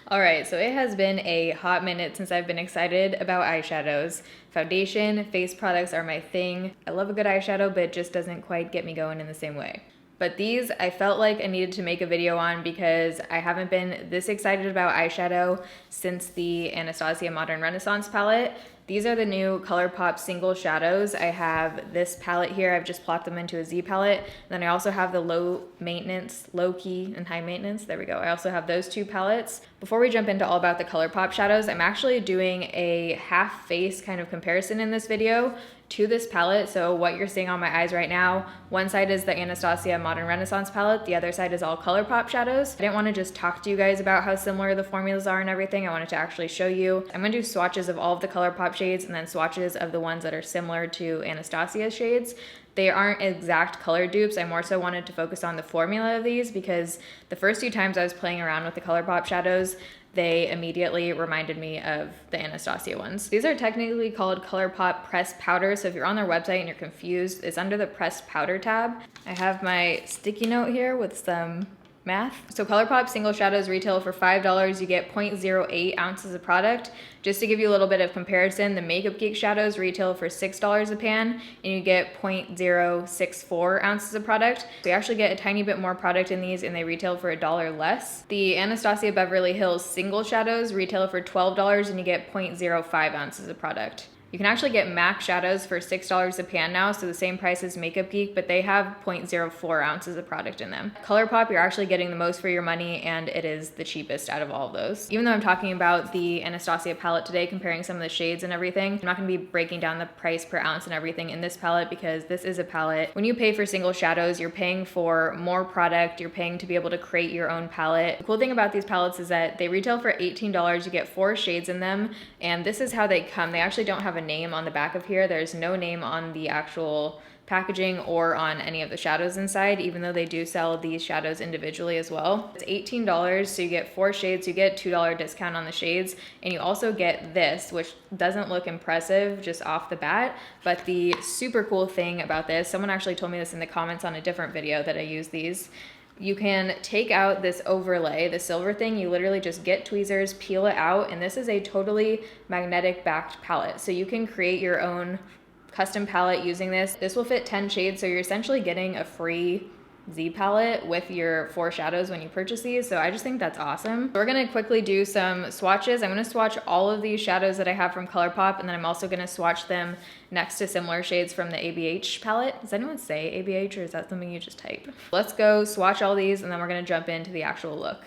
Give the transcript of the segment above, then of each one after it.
All right, so it has been a hot minute since I've been excited about eyeshadows. Foundation, face products are my thing. I love a good eyeshadow, but it just doesn't quite get me going in the same way. But these, I felt like I needed to make a video on because I haven't been this excited about eyeshadow since the Anastasia Modern Renaissance palette. These are the new Colourpop single shadows. I have this palette here. I've just plopped them into a Z palette. And then I also have the low maintenance, low-key, and high maintenance. There we go. I also have those two palettes. Before we jump into all about the Colourpop shadows, I'm actually doing a half face kind of comparison in this video to this palette. So what you're seeing on my eyes right now, one side is the Anastasia Modern Renaissance palette, the other side is all Colourpop shadows. I didn't want to just talk to you guys about how similar the formulas are and everything. I wanted to actually show you. I'm going to do swatches of all of the Colourpop shades and then swatches of the ones that are similar to Anastasia's shades. They aren't exact color dupes. I more so wanted to focus on the formula of these because the first few times I was playing around with the Colourpop shadows, they immediately reminded me of the Anastasia ones. These are technically called Colourpop Pressed Powder, so if you're on their website and you're confused, it's under the Pressed Powder tab. I have my sticky note here with some math. So Colourpop single shadows retail for $5. You get 0.08 ounces of product. Just to give you a little bit of comparison, the Makeup Geek shadows retail for $6 a pan and you get 0.064 ounces of product. So you actually get a tiny bit more product in these and they retail for $1 less. The Anastasia Beverly Hills single shadows retail for $12 and you get 0.05 ounces of product. You can actually get MAC shadows for $6 a pan now, so the same price as Makeup Geek, but they have 0.04 ounces of product in them. Colourpop, you're actually getting the most for your money, and it is the cheapest out of all of those. Even though I'm talking about the Anastasia palette today, comparing some of the shades and everything, I'm not gonna be breaking down the price per ounce and everything in this palette because this is a palette. When you pay for single shadows, you're paying for more product, you're paying to be able to create your own palette. The cool thing about these palettes is that they retail for $18, you get 4 shades in them, and this is how they come. They actually don't have a name on the back of here. There's no name on the actual packaging or on any of the shadows inside, even though they do sell these shadows individually as well. It's $18, so you get 4 shades, you get $2 discount on the shades, and you also get this, which doesn't look impressive just off the bat, but the super cool thing about this, someone actually told me this in the comments on a different video that I use these. You can take out this overlay, the silver thing, you literally just get tweezers, peel it out, and this is a totally magnetic backed palette. So you can create your own custom palette using this. This will fit 10 shades, so you're essentially getting a free Z palette with your 4 shadows when you purchase these, so I just think that's awesome. So we're gonna quickly do some swatches. I'm gonna swatch all of these shadows that I have from Colourpop, and then I'm also gonna swatch them next to similar shades from the ABH palette. Does anyone say ABH, or is that something you just type? Let's go swatch all these, and then we're gonna jump into the actual look.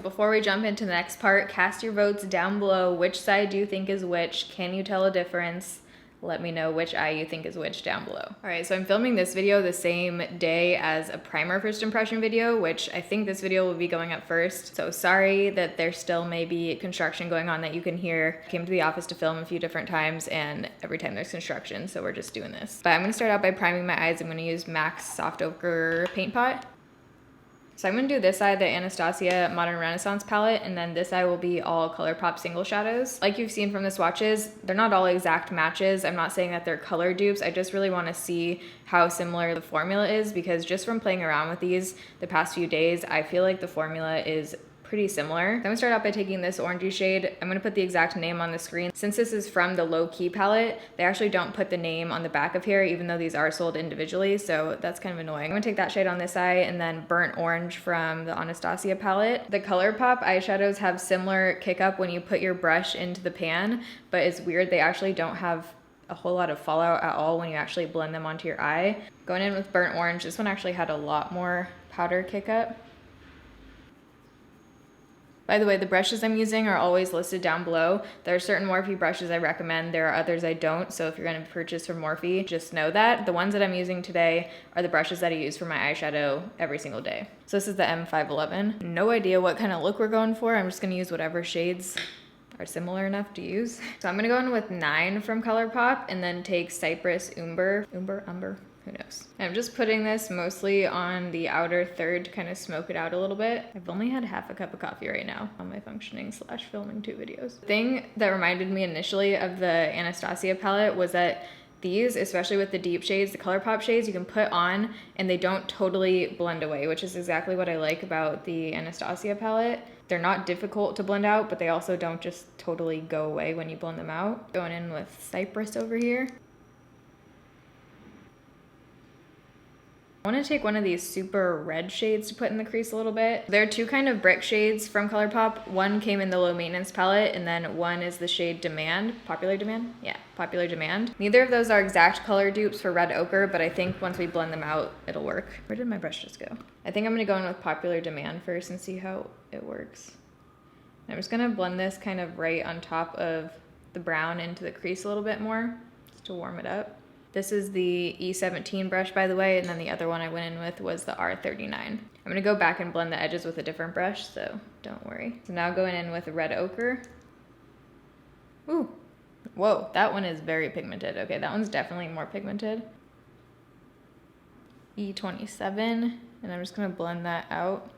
before we jump into the next part, cast your votes down below. Which side do you think is which? Can you tell a difference? Let me know which eye you think is which down below. All right, so I'm filming this video the same day as a primer first impression video, which I think this video will be going up first. So sorry that there still may be construction going on that you can hear. I came to the office to film a few different times and every time there's construction, so we're just doing this. But I'm gonna start out by priming my eyes. I'm gonna use MAC's Soft Ochre Paint Pot. So I'm gonna do this eye, the Anastasia Modern Renaissance palette, and then this eye will be all Colourpop single shadows. Like you've seen from the swatches, they're not all exact matches. I'm not saying that they're color dupes. I just really wanna see how similar the formula is, because just from playing around with these the past few days, I feel like the formula is pretty similar. I'm gonna start out by taking this orangey shade. I'm gonna put the exact name on the screen. Since this is from the Lo-Key palette, they actually don't put the name on the back of here, even though these are sold individually, so that's kind of annoying. I'm gonna take that shade on this eye, and then Burnt Orange from the Anastasia palette. The Colourpop eyeshadows have similar kick up when you put your brush into the pan, but it's weird, they actually don't have a whole lot of fallout at all when you actually blend them onto your eye. Going in with Burnt Orange, this one actually had a lot more powder kick up. By the way, the brushes I'm using are always listed down below. There are certain Morphe brushes I recommend, there are others I don't, so if you're gonna purchase from Morphe, just know that. The ones that I'm using today are the brushes that I use for my eyeshadow every single day. So this is the M511. No idea what kind of look we're going for. I'm just gonna use whatever shades are similar enough to use. So I'm gonna go in with 9 from Colourpop and then take Cyprus Umber, who knows. I'm just putting this mostly on the outer third to kind of smoke it out a little bit. I've only had half a cup of coffee right now on my functioning / filming 2 videos. The thing that reminded me initially of the Anastasia palette was that these, especially with the deep shades, the Colourpop shades, you can put on and they don't totally blend away, which is exactly what I like about the Anastasia palette. They're not difficult to blend out, but they also don't just totally go away when you blend them out. Going in with Cyprus over here. I want to take one of these super red shades to put in the crease a little bit. There are 2 kind of brick shades from Colourpop. One came in the low maintenance palette, and then one is the shade Demand. Popular Demand? Yeah, Popular Demand. Neither of those are exact color dupes for red ochre, but I think once we blend them out, it'll work. Where did my brush just go? I think I'm gonna go in with Popular Demand first and see how it works. I'm just gonna blend this kind of right on top of the brown into the crease a little bit more, just to warm it up. This is the E17 brush, by the way, and then the other one I went in with was the R39. I'm gonna go back and blend the edges with a different brush, so don't worry. So now going in with red ochre. Ooh, whoa, that one is very pigmented. Okay, that one's definitely more pigmented. E27, and I'm just gonna blend that out.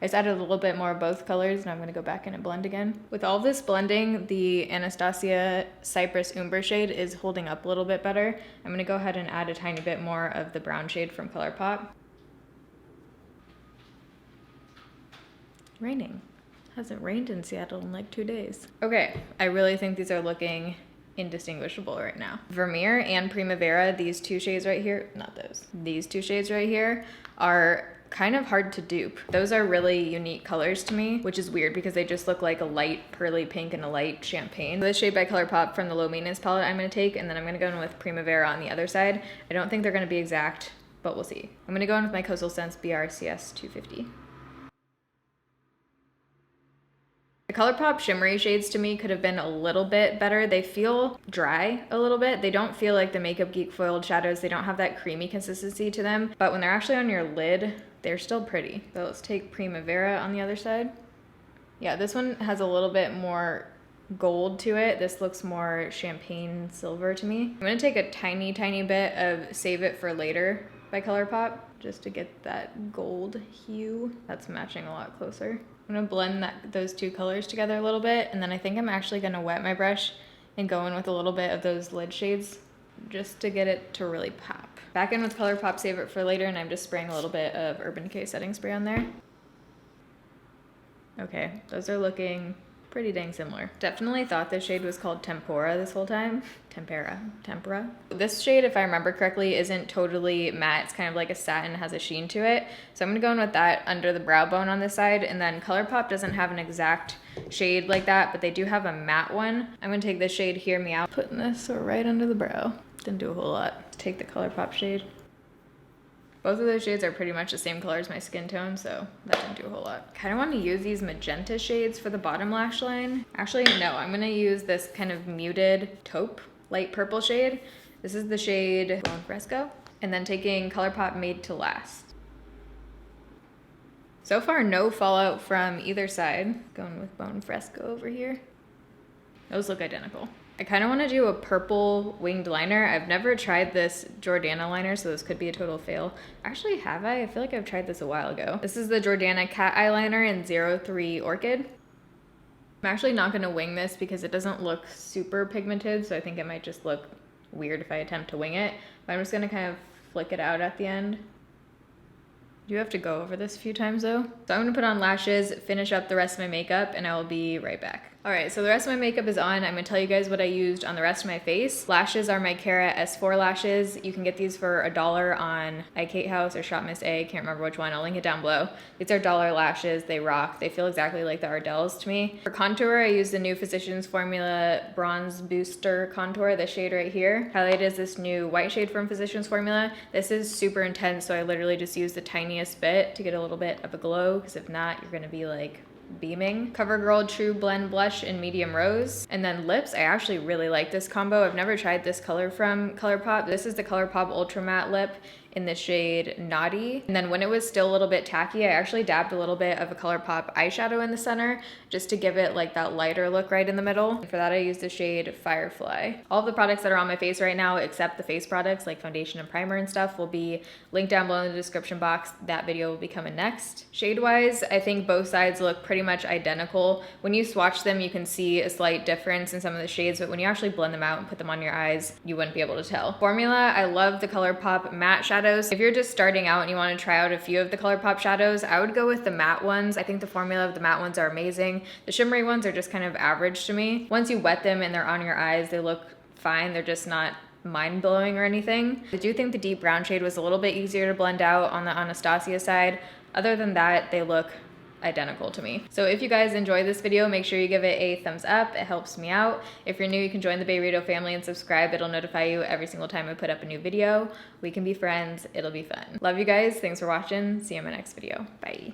I just added a little bit more of both colors, and I'm gonna go back in and blend again. With all this blending, the Anastasia Cyprus Umber shade is holding up a little bit better. I'm gonna go ahead and add a tiny bit more of the brown shade from Colourpop. Raining. Hasn't rained in Seattle in like 2 days. Okay, I really think these are looking indistinguishable right now. Vermeer and Primavera, these 2 shades right here, not those. These 2 shades right here are kind of hard to dupe. Those are really unique colors to me, which is weird because they just look like a light pearly pink and a light champagne. This shade by Colourpop from the low maintenance palette I'm gonna take, and then I'm gonna go in with Primavera on the other side. I don't think they're gonna be exact, but we'll see. I'm gonna go in with my Coastal Scents BRCS 250. The Colourpop shimmery shades to me could have been a little bit better. They feel dry a little bit. They don't feel like the Makeup Geek foiled shadows. They don't have that creamy consistency to them, but when they're actually on your lid, they're still pretty. So let's take Primavera on the other side. Yeah, this one has a little bit more gold to it. This looks more champagne silver to me. I'm gonna take a tiny, tiny bit of Save It for Later by Colourpop just to get that gold hue. That's matching a lot closer. I'm gonna blend those 2 colors together a little bit, and then I think I'm actually gonna wet my brush and go in with a little bit of those lid shades just to get it to really pop. Back in with Colourpop Save It for Later, and I'm just spraying a little bit of Urban Decay setting spray on there. Okay, those are looking pretty dang similar. Definitely thought this shade was called Tempera this whole time. Tempera. This shade, if I remember correctly, isn't totally matte. It's kind of like a satin, has a sheen to it. So I'm gonna go in with that under the brow bone on this side, and then Colourpop doesn't have an exact shade like that, but they do have a matte one. I'm gonna take this shade Hear Me Out, putting this right under the brow. Didn't do a whole lot. Take the Colourpop shade. Both of those shades are pretty much the same color as my skin tone, so that didn't do a whole lot. Kind of want to use these magenta shades for the bottom lash line. Actually, no, I'm gonna use this kind of muted taupe, light purple shade. This is the shade Buon Fresco. And then taking Colourpop Made to Last. So far, no fallout from either side. Going with Buon Fresco over here. Those look identical. I kind of want to do a purple winged liner. I've never tried this Jordana liner, so this could be a total fail. Actually, have I? I feel like I've tried this a while ago. This is the Jordana Cat Eyeliner in 03 Orchid. I'm actually not going to wing this because it doesn't look super pigmented, so I think it might just look weird if I attempt to wing it. But I'm just going to kind of flick it out at the end. You have to go over this a few times though. So I'm gonna put on lashes, finish up the rest of my makeup, and I will be right back. All right, so the rest of my makeup is on. I'm gonna tell you guys what I used on the rest of my face. Lashes are my Cara S4 lashes. You can get these for $1 on iKate House or Shop Miss A, can't remember which one, I'll link it down below. These are $1 lashes, they rock. They feel exactly like the Ardell's to me. For contour, I used the new Physicians Formula Bronze Booster Contour, the shade right here. Highlight is this new white shade from Physicians Formula. This is super intense, so I literally just used the tiniest bit to get a little bit of a glow, because if not, you're gonna be like beaming. CoverGirl True Blend Blush in medium rose. And then lips, I actually really like this combo. I've never tried this color from Colourpop. This is the Colourpop Ultra Matte Lip in the shade Knotty. And then when it was still a little bit tacky, I actually dabbed a little bit of a Colourpop eyeshadow in the center just to give it like that lighter look right in the middle. And for that, I used the shade Firefly. All of the products that are on my face right now, except the face products like foundation and primer and stuff, will be linked down below in the description box. That video will be coming next. Shade-wise, I think both sides look pretty much identical. When you swatch them, you can see a slight difference in some of the shades, but when you actually blend them out and put them on your eyes, you wouldn't be able to tell. Formula, I love the Colourpop matte shadows. If you're just starting out and you want to try out a few of the Colourpop shadows, I would go with the matte ones. I think the formula of the matte ones are amazing. The shimmery ones are just kind of average to me. Once you wet them and they're on your eyes, they look fine. They're just not mind-blowing or anything. I do think the deep brown shade was a little bit easier to blend out on the Anastasia side. Other than that, they look identical to me. So if you guys enjoyed this video, make sure you give it a thumbs up. It helps me out. If you're new, you can join the Bayrito family and subscribe. It'll notify you every single time I put up a new video. We can be friends. It'll be fun. Love you guys. Thanks for watching. See you in my next video. Bye.